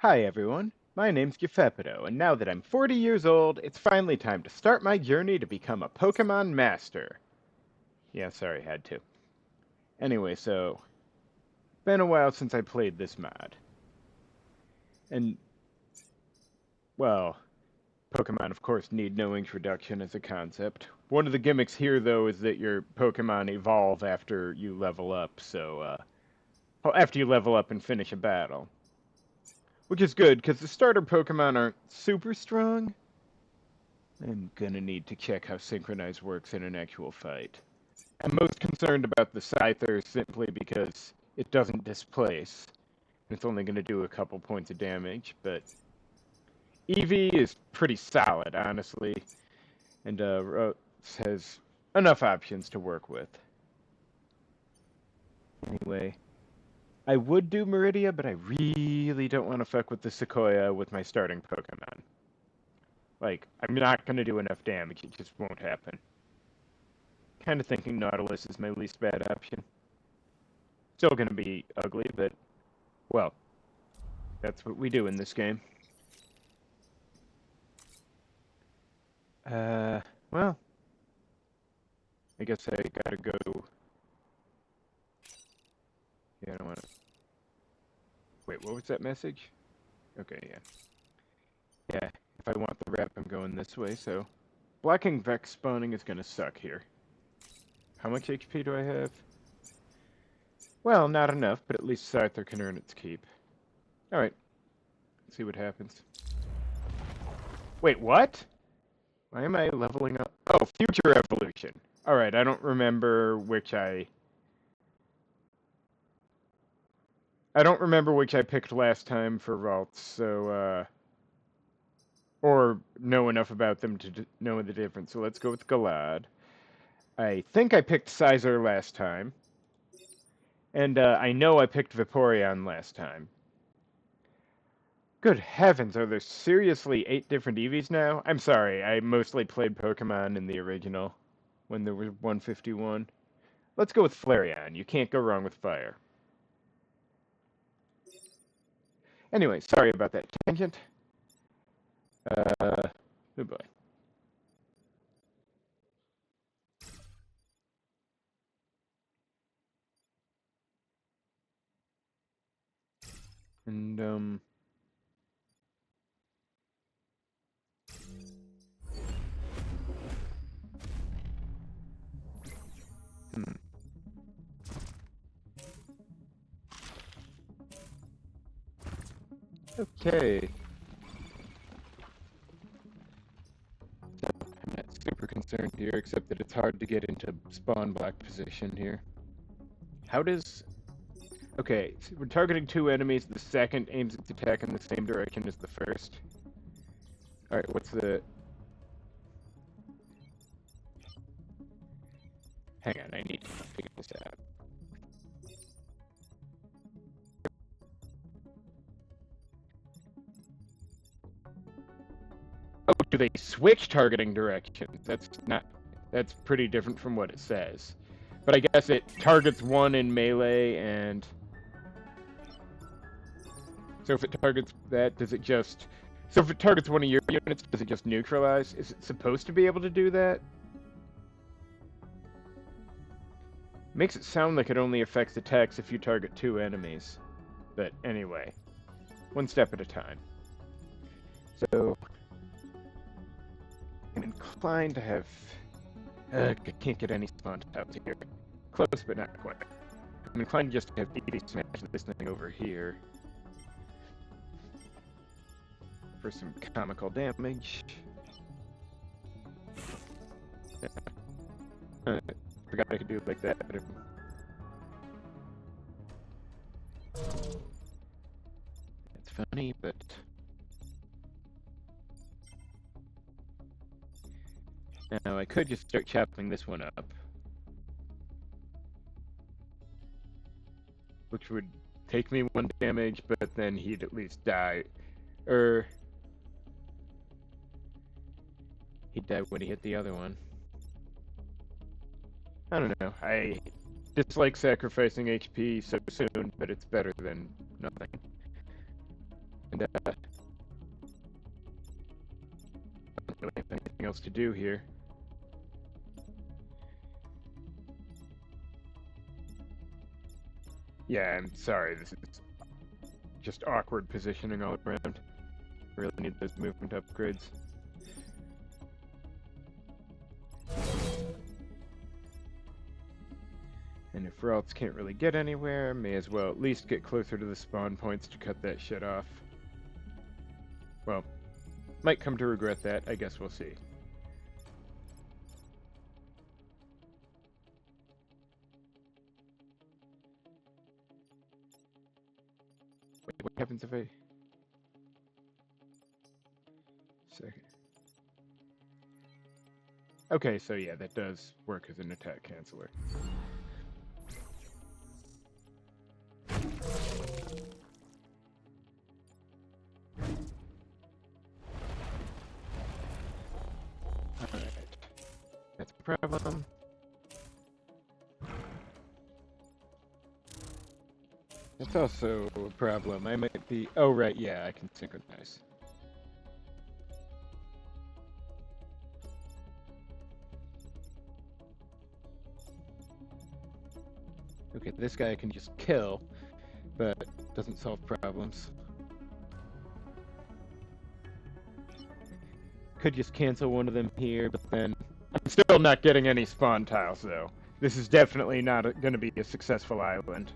Hi everyone, my name's Gefepido, and now that I'm 40 years old, it's finally time to start my journey to become a Pokemon Master. Yeah, sorry, had to. Anyway, been a while since I played this mod. And, well, Pokemon of course need no introduction as a concept. One of the gimmicks here, though, is that your Pokemon evolve after you level up, well, after you level up and finish a battle. Which is good, because the starter Pokemon aren't super strong. I'm gonna need to check how Synchronize works in an actual fight. I'm most concerned about the Scyther simply because it doesn't displace. It's only gonna do a couple points of damage, but Eevee is pretty solid, honestly, and Rose has enough options to work with. Anyway, I would do Meridia, but I really don't want to fuck with the Sequoia with my starting Pokemon. Like, I'm not gonna do enough damage, it just won't happen. Kind of thinking Nautilus is my least bad option. Still gonna be ugly, but, well, that's what we do in this game. Well, I guess I gotta go. Yeah, I don't wanna. Wait, what was that message? Okay, yeah. Yeah, if I want the rep, I'm going this way, so. Blocking Vex spawning is gonna suck here. How much HP do I have? Well, not enough, but at least Scyther can earn its keep. Alright, let's see what happens. Wait, what? Why am I leveling up? Oh, future evolution. Alright, I don't remember which I don't remember which I picked last time for vaults, so, or know enough about them to know the difference. So let's go with Galad. I think I picked Sizer last time. And I know I picked Vaporeon last time. Good heavens, are there seriously 8 different Eevees now? I'm sorry, I mostly played Pokemon in the original, when there was 151. Let's go with Flareon. You can't go wrong with fire. Anyway, sorry about that tangent. Oh boy. And, hmm. Okay. I'm not super concerned here, except that it's hard to get into spawn block position here. How does... Okay, so we're targeting 2 enemies. The second aims its attack in the same direction as the first. Alright, what's the... Hang on, I need to figure this out. Oh, do they switch targeting directions? That's pretty different from what it says. But I guess it targets one in melee, and... So if it targets that, does it just... So if it targets one of your units, does it just neutralize? Is it supposed to be able to do that? Makes it sound like it only affects attacks if you target 2 enemies. But anyway, one step at a time. So, I'm inclined to have... I can't get any spawn tiles here. Close, but not quite. I'm inclined just to have Eevee smash this thing over here. For some comical damage. Yeah. Forgot I could do it like that. It's funny, but... Now, I could just start chopping this one up. Which would take me 1 damage, but then he'd at least die. He'd die when he hit the other one. I don't know. I dislike sacrificing HP so soon, but it's better than nothing. And I don't really have anything else to do here. Yeah, I'm sorry, this is just awkward positioning all around. I really need those movement upgrades. And if routes can't really get anywhere, may as well at least get closer to the spawn points to cut that shit off. Well, might come to regret that, I guess we'll see. Wait, what happens if I... Second. Okay, so yeah, that does work as an attack canceller. Alright. That's a problem. That's also a problem. I might be... Oh, right, yeah, I can synchronize. Okay, this guy I can just kill, but doesn't solve problems. Could just cancel one of them here, but then I'm still not getting any spawn tiles, though. This is definitely not going to be a successful island.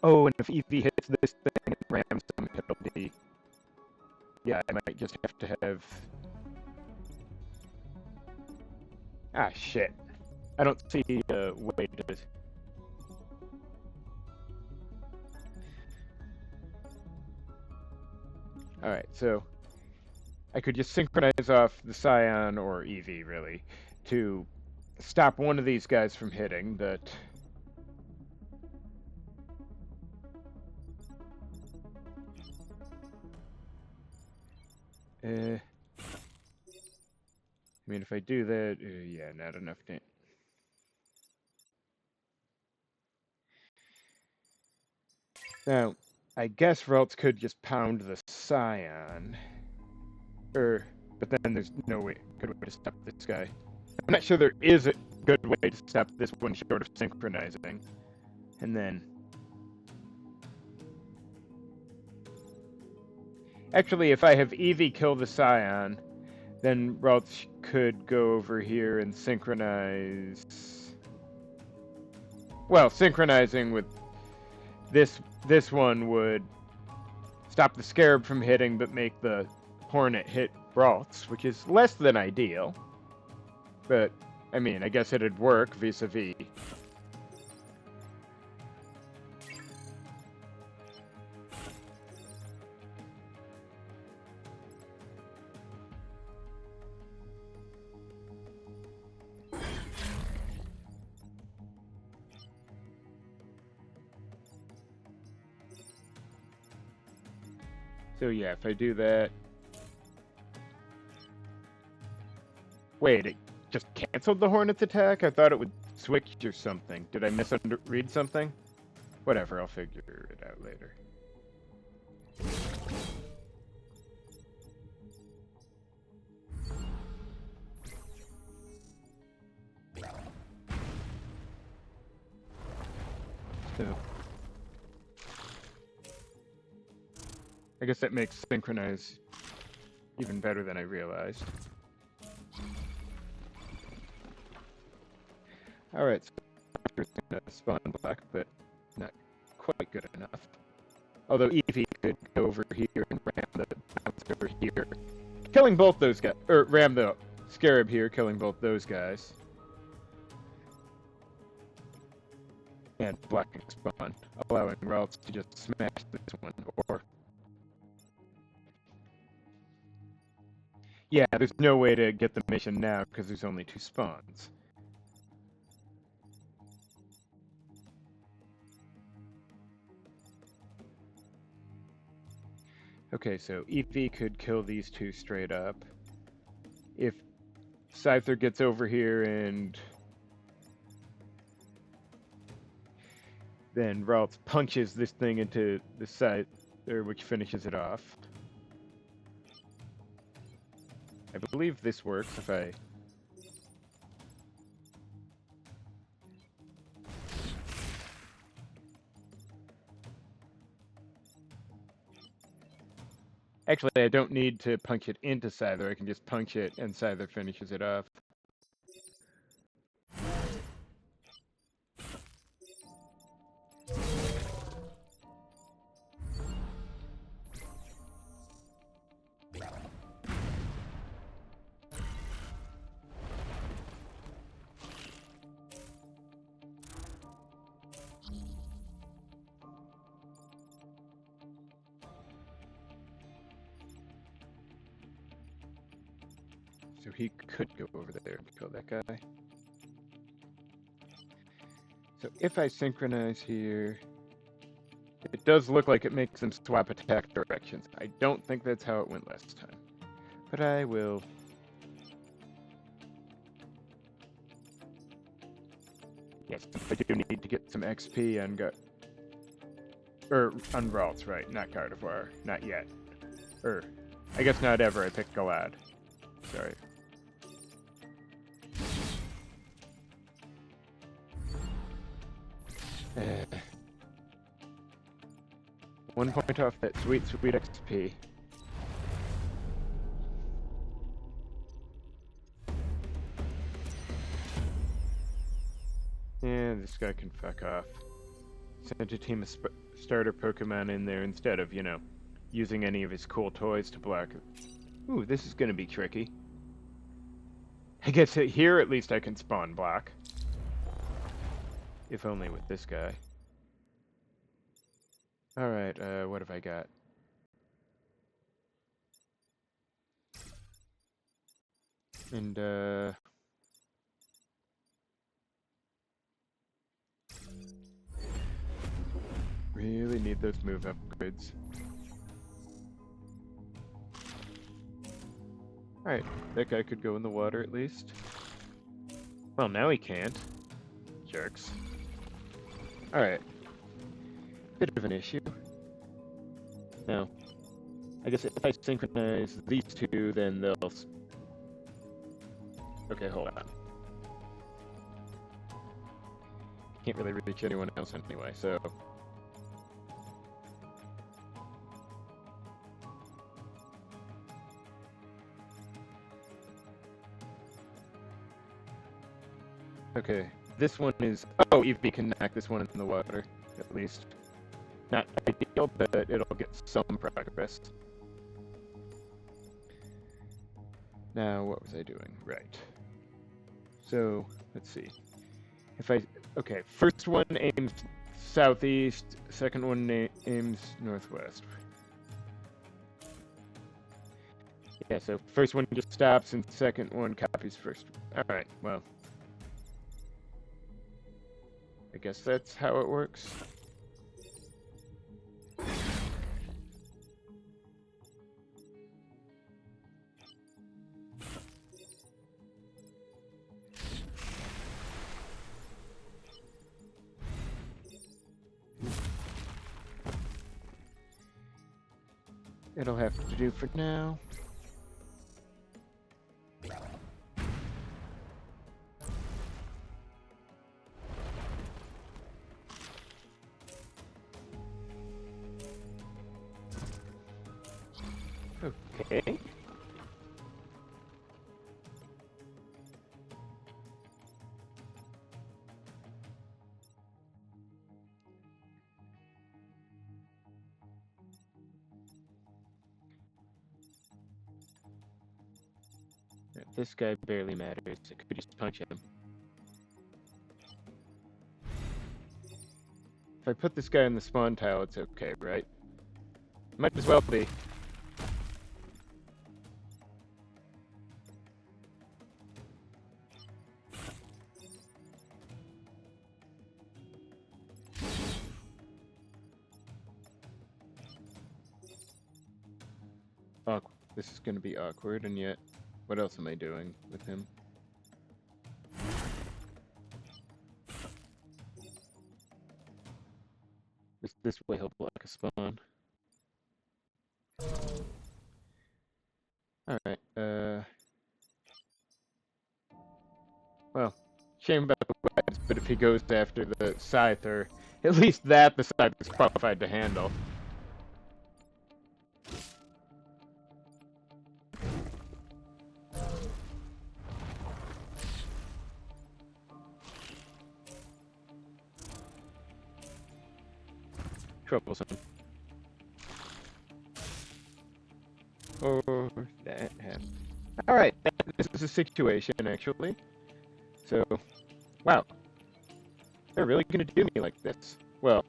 Oh, and if Eevee hits this thing and rams them, it'll be... Yeah, I might just have to have... Ah, shit. I don't see a way to... Alright, so... I could just synchronize off the Scion, or Eevee, really, to stop one of these guys from hitting, but... I mean, if I do that, yeah, not enough damage. Now, I guess Ralts could just pound the Scion. But then there's no way, good way to stop this guy. I'm not sure there is a good way to stop this one short of synchronizing. And then... Actually, if I have Eevee kill the Scion, then Ralts could go over here and synchronize... Well, synchronizing with this one would stop the Scarab from hitting, but make the Hornet hit Ralts, which is less than ideal. But, I mean, I guess it'd work vis-a-vis. So yeah, if I do that... Wait, it just canceled the Hornet's attack? I thought it would switch or something. Did I misread something? Whatever, I'll figure it out later. So... I guess that makes synchronize even better than I realized. Alright, so spawn black, but not quite good enough. Although Eevee could go over here and ram the bounce over here. Killing both those guys, or ram the Scarab here, killing both those guys. And blocking spawn, allowing Ralts to just smash this one, or... Yeah, there's no way to get the mission now because there's only 2 spawns. Okay, so Eevee could kill these 2 straight up. If Scyther gets over here and then Ralts punches this thing into the Scyther, which finishes it off. I believe this works if I... Actually, I don't need to punch it into Scyther. I can just punch it and Scyther finishes it off. So he could go over there and kill that guy. So if I synchronize here, it does look like it makes them swap attack directions. I don't think that's how it went last time. But I will... Yes, I do need to get some XP on on Ralts, right, not Gardevoir. Not yet. I guess not ever. I picked Galad. Sorry. One point off that sweet, sweet XP. Yeah, this guy can fuck off. Sent a team of starter Pokemon in there instead of, you know, using any of his cool toys to block it. Ooh, this is gonna be tricky. I guess here at least I can spawn block. If only with this guy. Alright, what have I got? And, really need those move upgrades. Alright, that guy could go in the water at least. Well, now he can't. Jerks. Alright. Bit of an issue. Now, I guess if I synchronize these two, then they'll... Okay, hold on. Can't really reach anyone else anyway, so... Okay, this one is... Oh, Eevee can knock this one in the water, at least. Not ideal, but it'll get some progress. Now, what was I doing? Right. So, let's see. If I... Okay, first one aims southeast, second one aims northwest. Yeah, so first one just stops and second one copies first. Alright, well... I guess that's how it works. It'll have to do for now. Okay. This guy barely matters. I could just punch him. If I put this guy in the spawn tile, it's okay, right? Might as well be. This is going to be awkward, and yet, what else am I doing with him? This way he'll block a spawn. Alright, well, shame about the webs, but if he goes after the Scyther, at least that the Scyther's qualified to handle. Troublesome. Or that happened. Alright, this is a situation, actually. So, wow. They're really gonna do me like this. Well,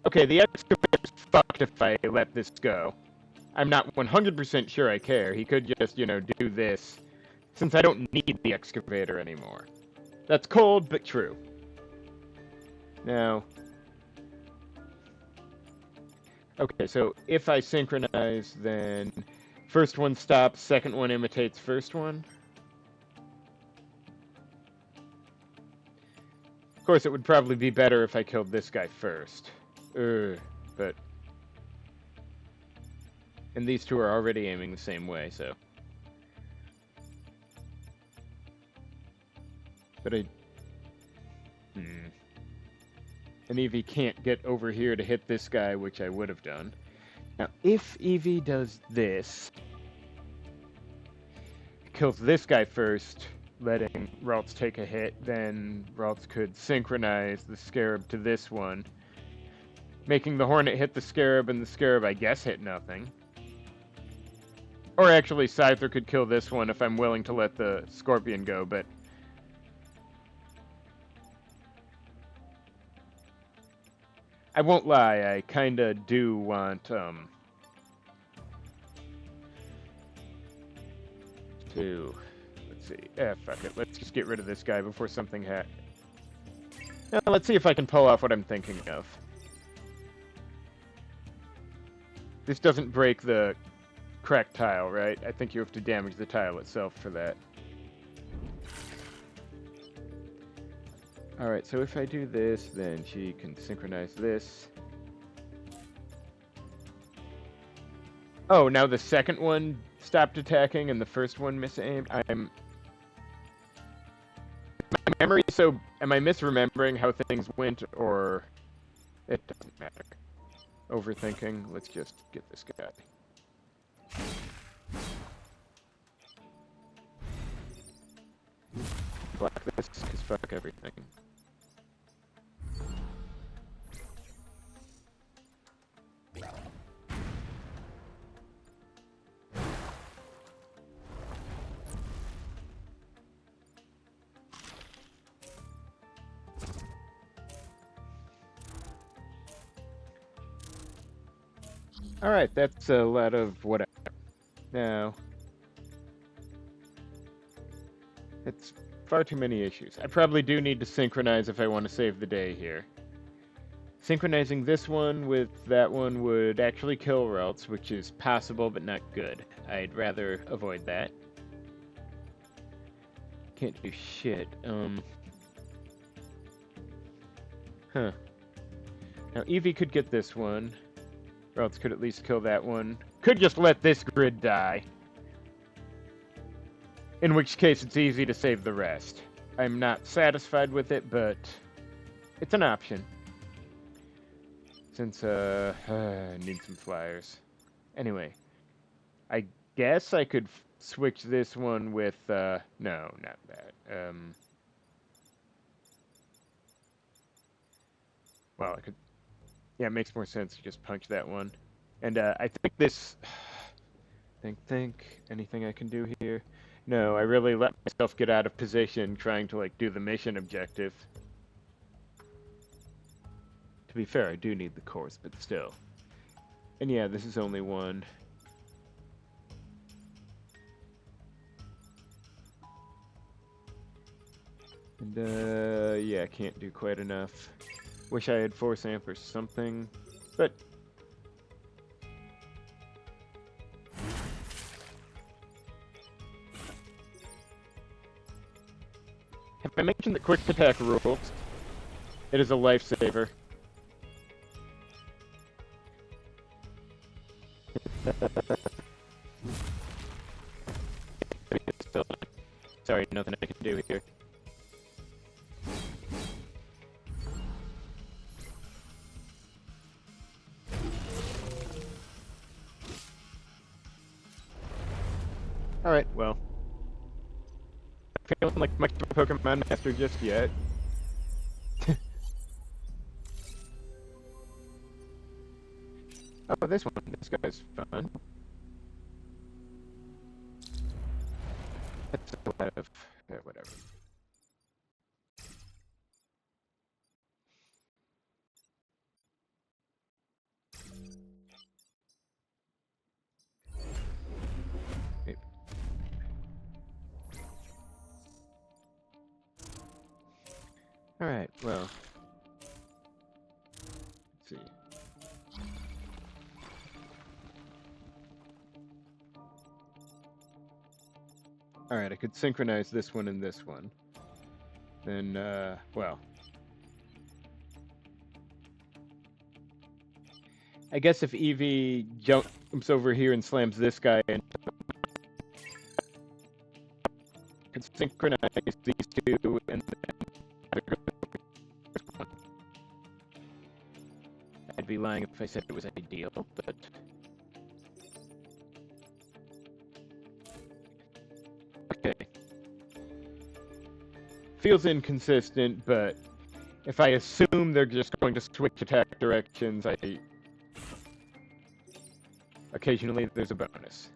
okay, the excavator's fucked if I let this go. I'm not 100% sure I care. He could just, you know, do this, since I don't need the excavator anymore. That's cold, but true. Now, okay, so if I synchronize, then first one stops, second one imitates first one. Of course, it would probably be better if I killed this guy first. But... And these two are already aiming the same way, so... But I... And Eevee can't get over here to hit this guy, which I would have done. Now, if Eevee does this... Kills this guy first, letting Ralts take a hit, then Ralts could synchronize the Scarab to this one, making the Hornet hit the Scarab, and the Scarab, I guess, hit nothing. Or actually, Scyther could kill this one if I'm willing to let the Scorpion go, but... I won't lie, I kinda do want, to... Let's see. Fuck it. Let's just get rid of this guy before something Now, let's see if I can pull off what I'm thinking of. This doesn't break the cracked tile, right? I think you have to damage the tile itself for that. Alright, so if I do this, then she can synchronize this. Oh, now the second one stopped attacking and the first one misaimed? My memory, so am I misremembering how things went, or... It doesn't matter. Overthinking, let's just get this guy. Block this, because fuck everything. Alright, that's a lot of whatever. Now, it's far too many issues. I probably do need to synchronize if I want to save the day here. Synchronizing this one with that one would actually kill Ralts, which is possible but not good. I'd rather avoid that. Can't do shit. Huh. Now, Eevee could get this one. Ralts could at least kill that one. Could just let this grid die. In which case, it's easy to save the rest. I'm not satisfied with it, but it's an option. Since, I need some flyers. Anyway, I guess I could switch this one with, no, not that. Well, I could... Yeah, it makes more sense to just punch that one. And, I think this... Think... Anything I can do here? No, I really let myself get out of position trying to, like, do the mission objective. To be fair, I do need the course, but still. And yeah, this is only one. And, yeah, I can't do quite enough. Wish I had Force Amp or something, but... Have I mentioned that quick attack rules? It is a lifesaver. Sorry, nothing I can do here. Alright, well. Feeling like much of a Pokemon master just yet. Oh, this one. This guy's fun. That's a lot of... whatever. Alright, well... Let's see. Alright, I could synchronize this one and this one. Then, well... I guess if Eevee jumps over here and slams this guy in... I could synchronize these two and then... I'd be lying if I said it was ideal, but... Okay. Feels inconsistent, but if I assume they're just going to switch attack directions, occasionally there's a bonus.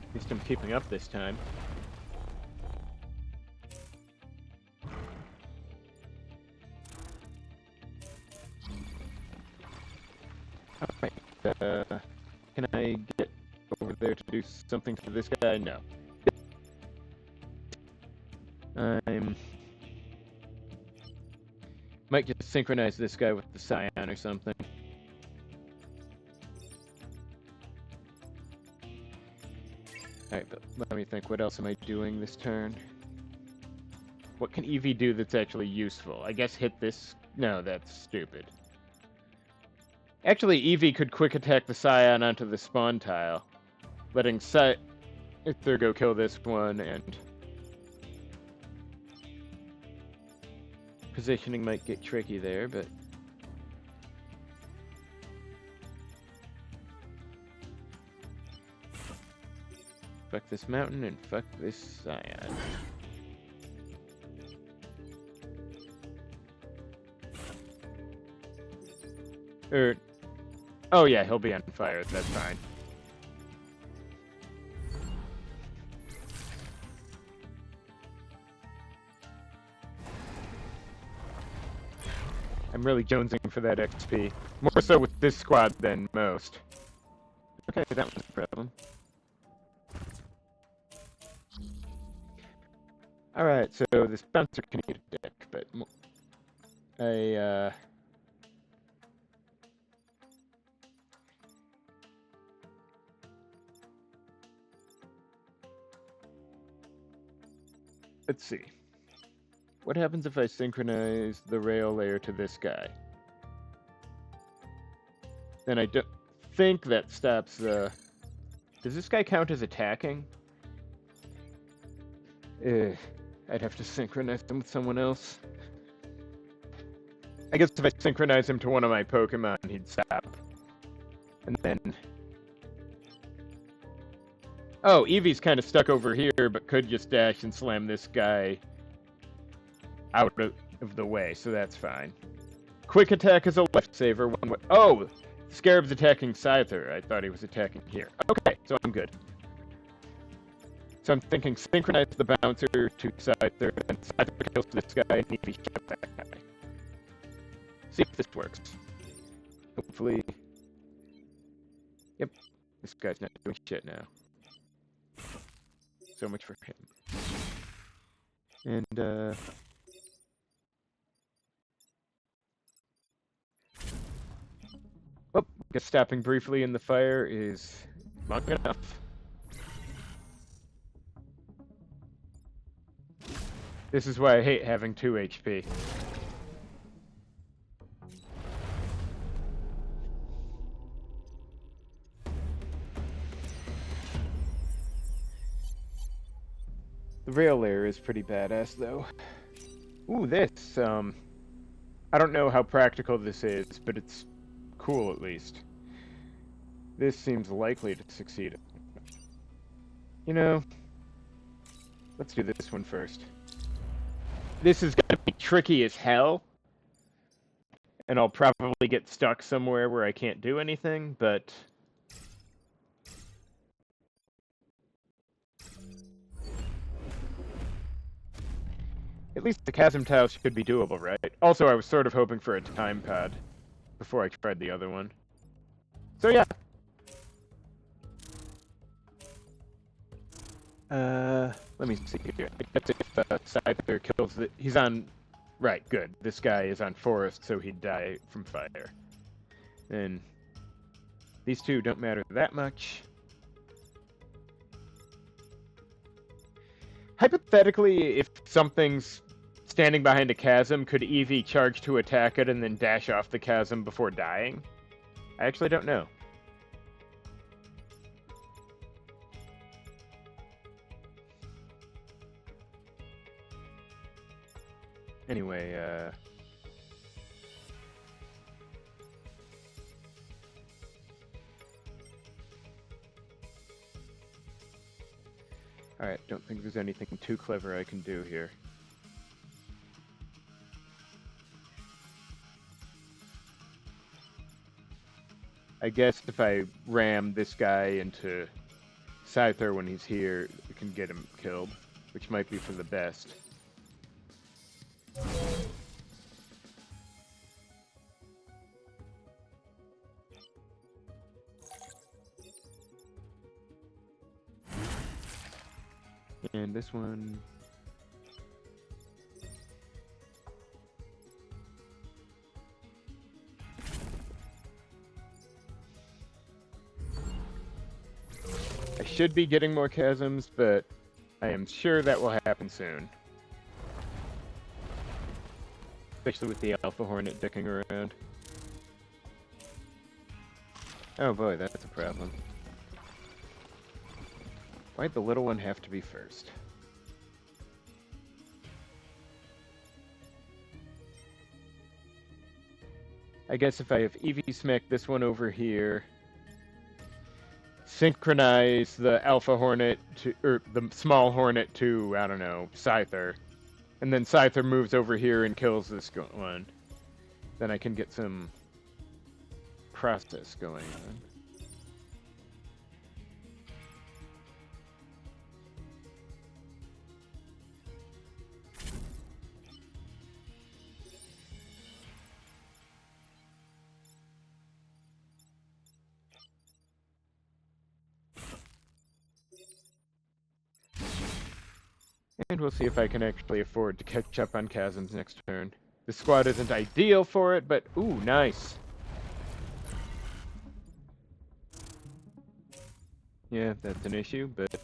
At least I'm keeping up this time. Alright, can I get over there to do something to this guy? No. Might just synchronize this guy with the Scion or something. Alright, but let me think, what else am I doing this turn? What can Eevee do that's actually useful? I guess hit this... No, that's stupid. Actually, Eevee could quick attack the Scion onto the spawn tile, letting Ither go kill this one, and... Positioning might get tricky there, but... Fuck this mountain and fuck this Scion. Oh yeah, he'll be on fire, that's fine. I'm really jonesing for that XP. More so with this squad than most. Okay, that was a problem. Alright, so this bouncer can eat a dick, but... Let's see. What happens if I synchronize the rail layer to this guy? Then I don't think that stops the... Does this guy count as attacking? I'd have to synchronize him with someone else. I guess if I synchronize him to one of my Pokemon, he'd stop. And then... Oh, Eevee's kind of stuck over here, but could just dash and slam this guy out of the way, so that's fine. Quick attack is a lifesaver. Oh! Scarab's attacking Scyther. I thought he was attacking here. Okay, so I'm good. So I'm thinking synchronize the bouncer to Scyther, and Scyther kills this guy, and Eevee shot that guy. See if this works. Hopefully... Yep, this guy's not doing shit now. So much for him. And, Oh, I guess stopping briefly in the fire is long enough. This is why I hate having 2 HP. The rail layer is pretty badass, though. Ooh, this, I don't know how practical this is, but it's cool at least. This seems likely to succeed. You know, let's do this one first. This is gonna be tricky as hell, and I'll probably get stuck somewhere where I can't do anything, but... At least the chasm tiles should be doable, right? Also, I was sort of hoping for a time pad before I tried the other one. So yeah. Let me see here. I guess if Scyther kills the... He's on... Right, good. This guy is on forest, so he'd die from fire. And these two don't matter that much. Hypothetically, if something's standing behind a chasm, could Eevee charge to attack it and then dash off the chasm before dying? I actually don't know. Anyway, alright, don't think there's anything too clever I can do here. I guess if I ram this guy into Scyther when he's here, we can get him killed, which might be for the best. And this one... I should be getting more chasms, but I am sure that will happen soon. Especially with the Alpha Hornet dicking around. Oh boy, that's a problem. Why'd the little one have to be first? I guess if I have Eevee smack this one over here, synchronize the Alpha Hornet to, or the small Hornet to, I don't know, Scyther, and then Scyther moves over here and kills this one, then I can get some process going on. And we'll see if I can actually afford to catch up on chasms next turn. The squad isn't ideal for it, but ooh, nice. Yeah, that's an issue, but...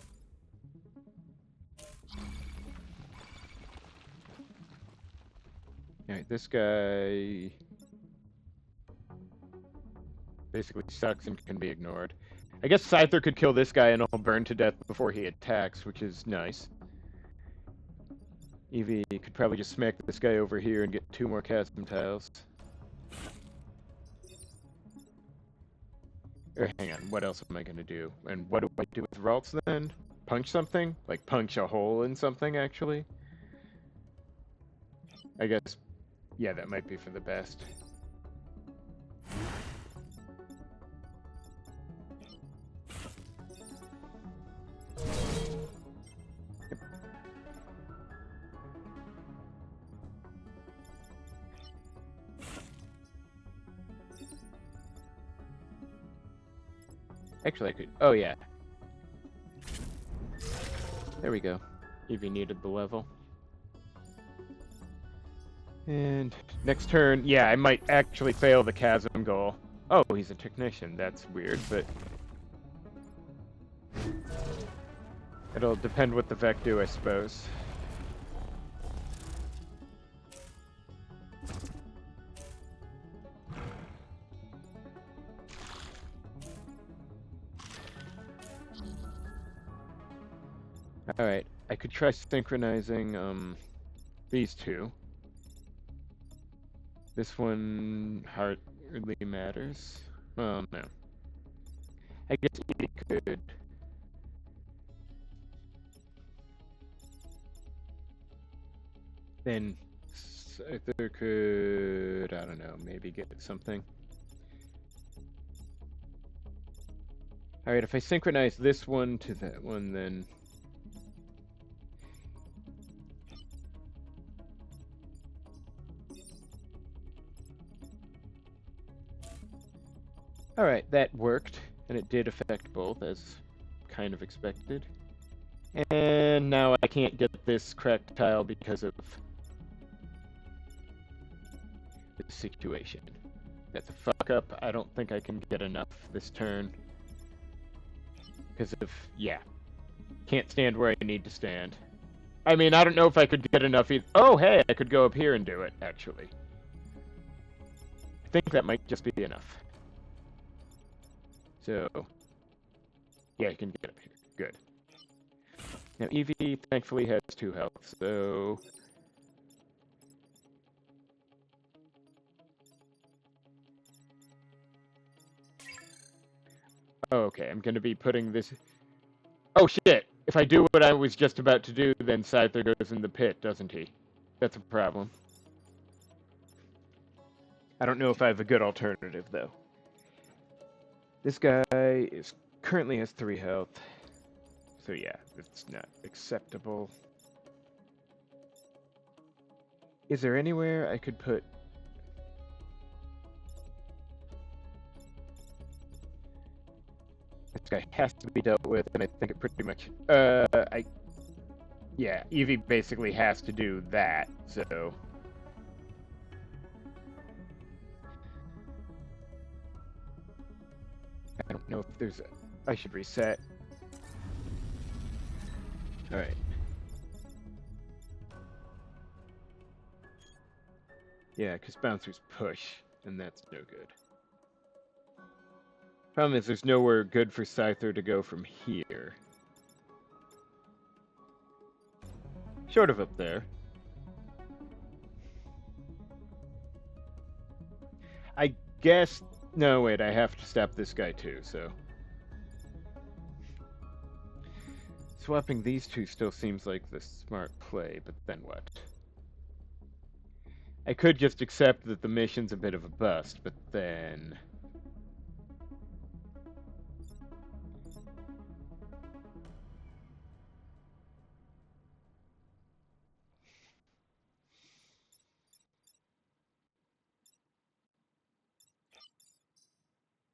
Alright, this guy... basically sucks and can be ignored. I guess Scyther could kill this guy and he'll burn to death before he attacks, which is nice. Eevee could probably just smack this guy over here and get 2 more chasm tiles. Or hang on, what else am I gonna do? And what do I do with Ralts then? Punch something? Like punch a hole in something, actually? I guess, yeah, that might be for the best. Actually, I could... Oh, yeah. There we go. Eevee needed the level. And next turn, yeah, I might actually fail the chasm goal. Oh, he's a technician. That's weird, but... it'll depend what the Vec do, I suppose. Alright, I could try synchronizing these two. This one hardly matters. Well, no. I guess we could. Then Scyther could, I don't know, maybe get something. Alright, if I synchronize this one to that one, then... Alright, that worked, and it did affect both, as kind of expected. And now I can't get this cracked tile because of this situation. That's a fuck up. I don't think I can get enough this turn. Because of, yeah. Can't stand where I need to stand. I mean, I don't know if I could get enough either. Oh, hey, I could go up here and do it, actually. I think that might just be enough. So, yeah, I can get up here. Good. Now, Eevee, thankfully, has 2 health, so... Oh, okay, I'm going to be putting this... Oh, shit! If I do what I was just about to do, then Scyther goes in the pit, doesn't he? That's a problem. I don't know if I have a good alternative, though. This guy currently has 3 health. So yeah, it's not acceptable. Is there anywhere I could put... This guy has to be dealt with, and I think it pretty much... Yeah, Eevee basically has to do that, so... I don't know if there's a... I should reset. Alright. Yeah, because bouncers push, and that's no good. Problem is, there's nowhere good for Scyther to go from here. Short of up there. I guess... No, wait, I have to stop this guy too, so... Swapping these two still seems like the smart play, but then what? I could just accept that the mission's a bit of a bust, but then...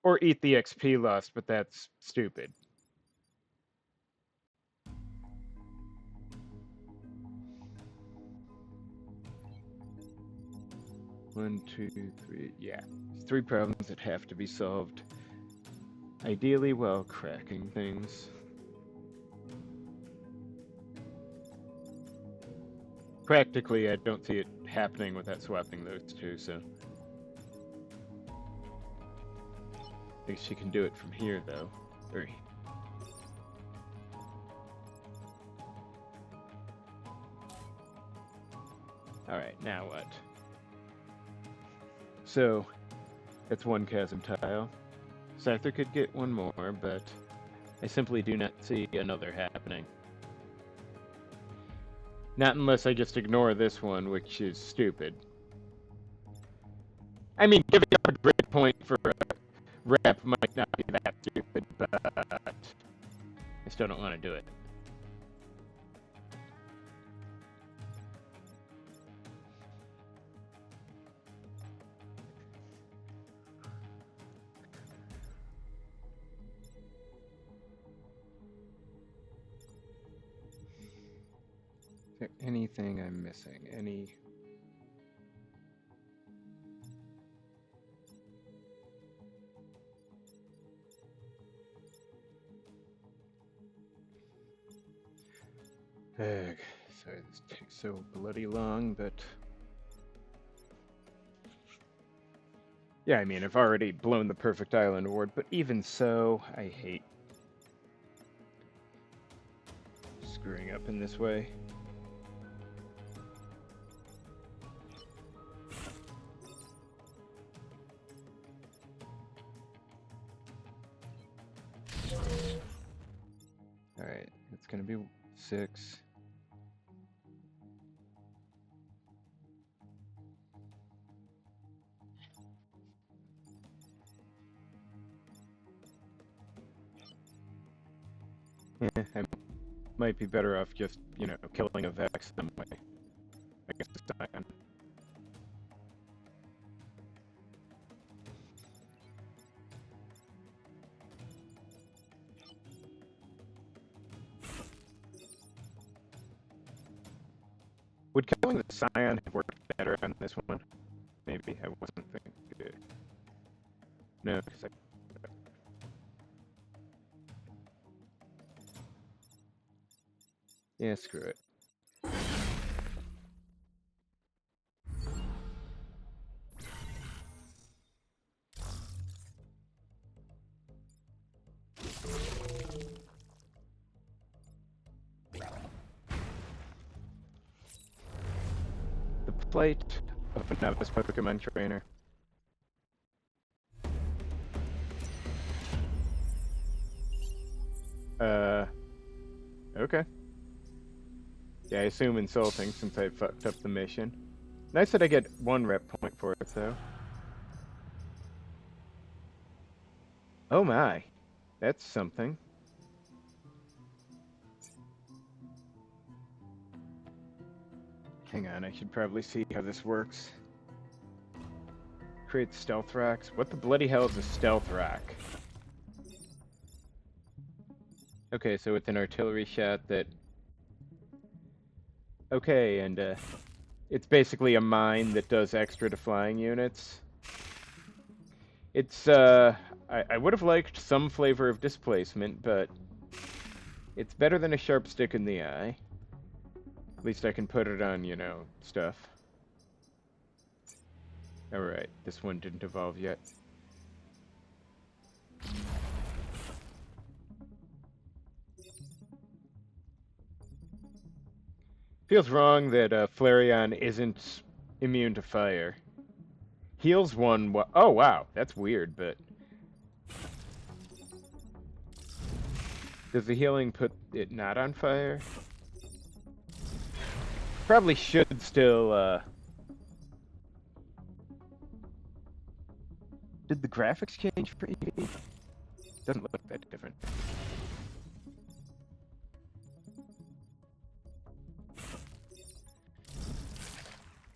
Or eat the XP loss, but that's stupid. One, two, three, yeah. 3 problems that have to be solved. Ideally while cracking things. Practically, I don't see it happening without swapping those two, so... I think she can do it from here, though. Alright, now what? So, that's 1 chasm tile. Scyther could get 1 more, but I simply do not see another happening. Not unless I just ignore this one, which is stupid. I mean, giving up a grid point for a rep might not be that stupid, but I still don't want to do it. Is there anything I'm missing? Any... Sorry, this takes so bloody long, but... Yeah, I mean, I've already blown the Perfect Island Award, but even so, I hate... screwing up in this way. Alright, it's gonna be 6. Yeah, I might be better off just, you know, killing a Vex than way. I guess it's Scion. Would killing the Scion have worked better on this one? Maybe I wasn't thinking good. No, because yeah, screw it. The plight of a novice Pokemon trainer. Okay. Yeah, I assume insulting since I fucked up the mission. Nice that I get 1 rep point for it, though. Oh my. That's something. Hang on, I should probably see how this works. Create stealth racks. What the bloody hell is a stealth rack? Okay, so it's an artillery shot that... Okay, and it's basically a mine that does extra to flying units. It's, I would have liked some flavor of displacement, but it's better than a sharp stick in the eye. At least I can put it on, you know, stuff. Alright, this one didn't evolve yet. Feels wrong that Flareon isn't immune to fire. Heals 1... Oh, wow, that's weird, but... Does the healing put it not on fire? Probably should still, Did the graphics change for EV? Doesn't look that different.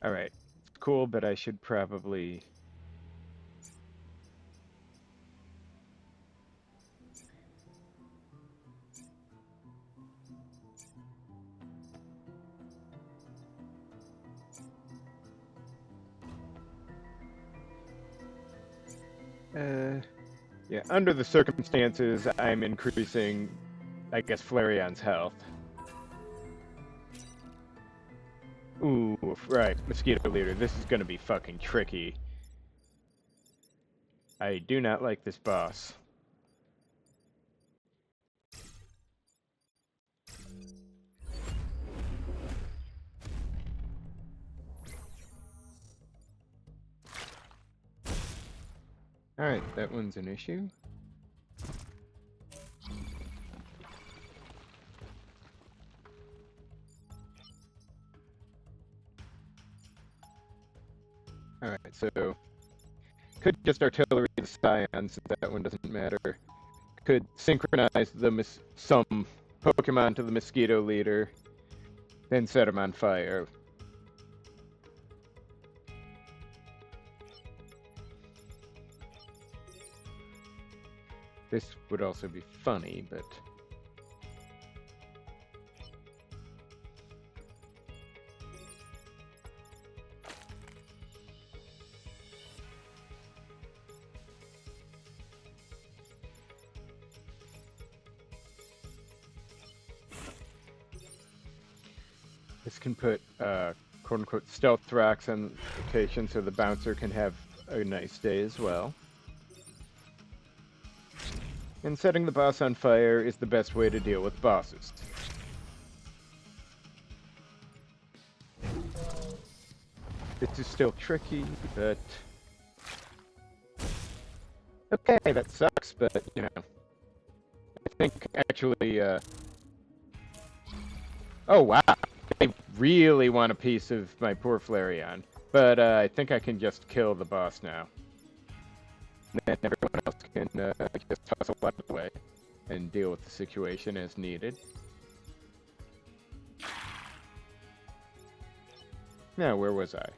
Alright. It's cool, but I should probably... Yeah, under the circumstances, I'm increasing, I guess, Flareon's health. Ooh, right, Mosquito Leader, this is gonna be fucking tricky. I do not like this boss. Alright, that one's an issue. Alright, so... Could just artillery the Scion, since that one doesn't matter. Could synchronize some Pokemon to the Mosquito Leader, then set him on fire. This would also be funny, but... This can put, quote-unquote, stealth racks on location so the bouncer can have a nice day as well. And setting the boss on fire is the best way to deal with bosses. This is still tricky, but... Okay, that sucks, but, you know... I think, actually, Oh, wow. They really want a piece of my poor Flareon. But, I think I can just kill the boss now. Then everyone else can, just hustle out of the way and deal with the situation as needed. Now, where was I?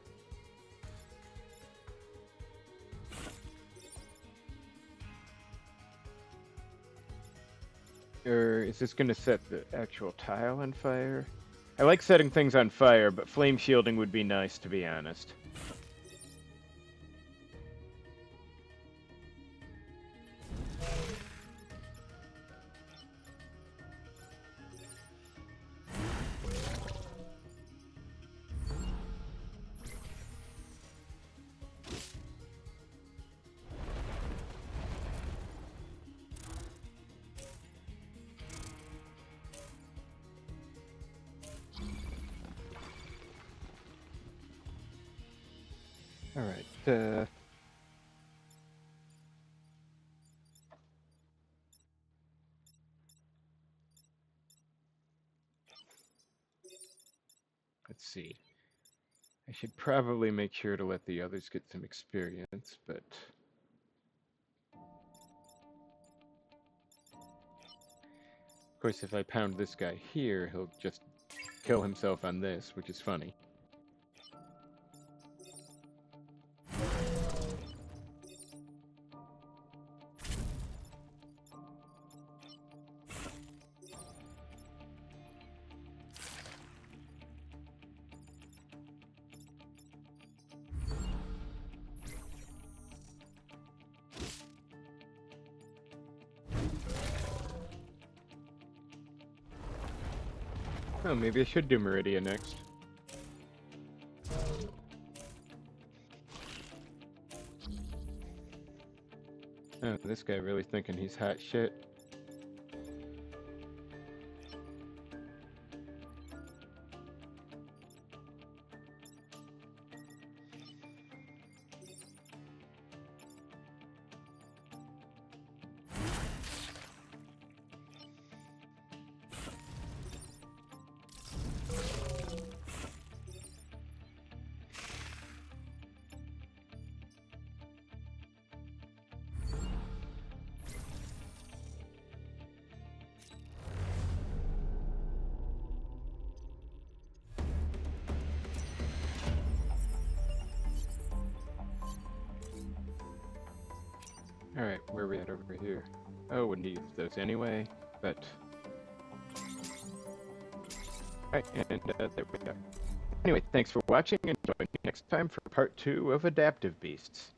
Or is this going to set the actual tile on fire? I like setting things on fire, but flame shielding would be nice, to be honest. Alright, let's see. I should probably make sure to let the others get some experience, but... Of course, if I pound this guy here, he'll just kill himself on this, which is funny. Oh, maybe I should do Meridia next. Oh, this guy really thinking he's hot shit. Alright, where are we at over here? Oh, wouldn't use those anyway, but... Alright, and there we go. Anyway, thanks for watching, and join me next time for part 2 of Adaptive Beasts.